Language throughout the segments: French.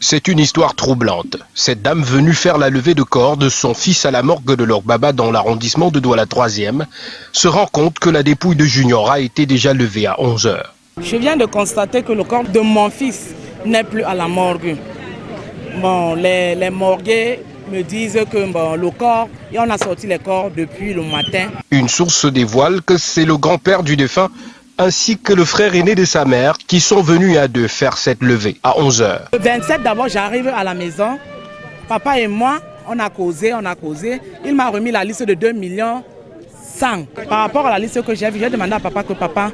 C'est une histoire troublante. Cette dame venue faire la levée de corps de son fils à la morgue de leur baba dans l'arrondissement de Douala 3e se rend compte que la dépouille de Junior a été déjà levée à 11 h. Je viens de constater que le corps de mon fils n'est plus à la morgue. Bon, les morgués me disent que le corps, et on a sorti les corps depuis le matin. Une source dévoile que c'est le grand-père du défunt ainsi que le frère aîné de sa mère qui sont venus à deux faire cette levée à 11 h. Le 27 d'abord, j'arrive à la maison. Papa et moi, on a causé. Il m'a remis la liste de 2 millions 100. Par rapport à la liste que j'ai vue, j'ai demandé à papa que papa,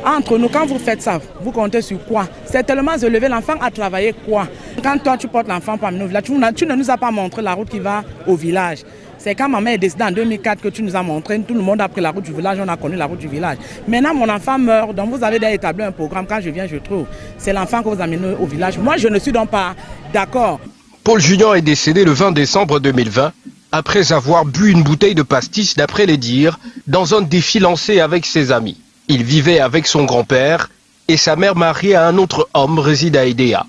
entre nous, quand vous faites ça, vous comptez sur quoi? C'est tellement de lever l'enfant à travailler quoi? Quand toi tu portes l'enfant pour amener au village, tu ne nous as pas montré la route qui va au village. C'est quand maman est décédée en 2004 que tu nous as montré, tout le monde a pris la route du village, on a connu la route du village. Maintenant mon enfant meurt, donc vous avez déjà établi un programme, quand je viens je trouve. C'est l'enfant que vous amenez au village. Moi je ne suis donc pas d'accord. Paul Junior est décédé le 20 décembre 2020 après avoir bu une bouteille de pastis d'après les dires dans un défi lancé avec ses amis. Il vivait avec son grand-père et sa mère mariée à un autre homme réside à Edea.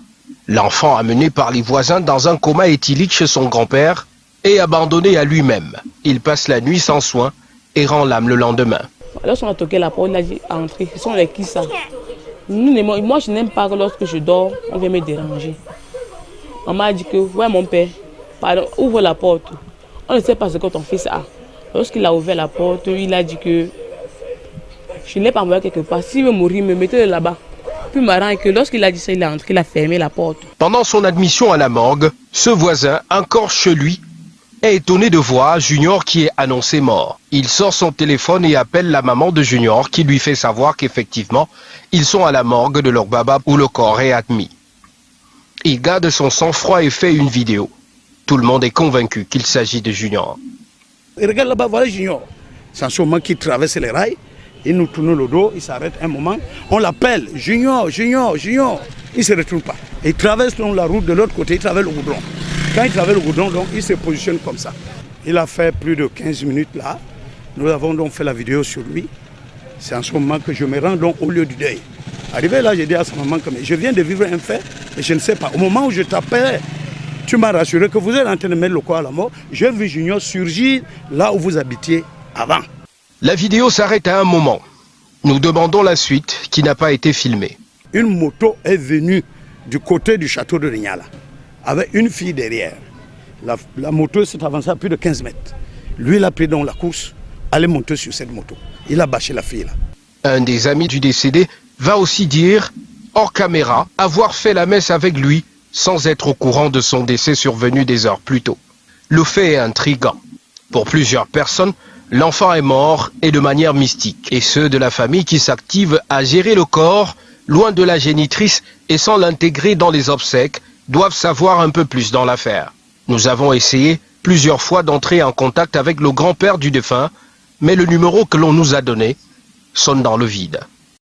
L'enfant amené par les voisins dans un coma éthylique chez son grand-père et abandonné à lui-même. Il passe la nuit sans soin et rend l'âme le lendemain. Lorsqu'on a toqué la porte, il a dit entrer. Ce sont les qui ça? Moi je n'aime pas que lorsque je dors, on vient me déranger. Maman a dit que, ouais mon père, pardon, ouvre la porte. On ne sait pas ce que ton fils a. Lorsqu'il a ouvert la porte, il a dit que je ne l'ai pas envoyé quelque part. S'il veut mourir, me mettez-le là-bas. Plus marrant est que lorsqu'il a dit ça, il est entré, il a fermé la porte. Pendant son admission à la morgue, ce voisin, encore chez lui, est étonné de voir Junior qui est annoncé mort. Il sort son téléphone et appelle la maman de Junior qui lui fait savoir qu'effectivement, ils sont à la morgue de leur baba où le corps est admis. Il garde son sang-froid et fait une vidéo. Tout le monde est convaincu qu'il s'agit de Junior. Et regarde là-bas, voilà Junior. C'est un moment qui traverse les rails. Il nous tourne le dos, il s'arrête un moment. On l'appelle Junior, Junior, Junior. Il ne se retourne pas. Il traverse la route de l'autre côté, il traverse le goudron. Quand il traverse le goudron, donc, il se positionne comme ça. Il a fait plus de 15 minutes là. Nous avons donc fait la vidéo sur lui. C'est en ce moment que je me rends donc au lieu du deuil. Arrivé là, j'ai dit à sa maman que je viens de vivre un fait et je ne sais pas. Au moment où je t'appelais, tu m'as rassuré que vous êtes en train de mettre le corps à la mort. J'ai vu Junior surgir là où vous habitiez avant. La vidéo s'arrête à un moment. Nous demandons la suite qui n'a pas été filmée. Une moto est venue du côté du château de Rignala avec une fille derrière. La moto s'est avancée à plus de 15 mètres. Lui, il a pris donc la course, allait monter sur cette moto. Il a bâché la fille là. Un des amis du décédé va aussi dire, hors caméra, avoir fait la messe avec lui sans être au courant de son décès survenu des heures plus tôt. Le fait est intriguant. Pour plusieurs personnes, l'enfant est mort et de manière mystique. Et ceux de la famille qui s'activent à gérer le corps, loin de la génitrice et sans l'intégrer dans les obsèques, doivent savoir un peu plus dans l'affaire. Nous avons essayé plusieurs fois d'entrer en contact avec le grand-père du défunt, mais le numéro que l'on nous a donné sonne dans le vide.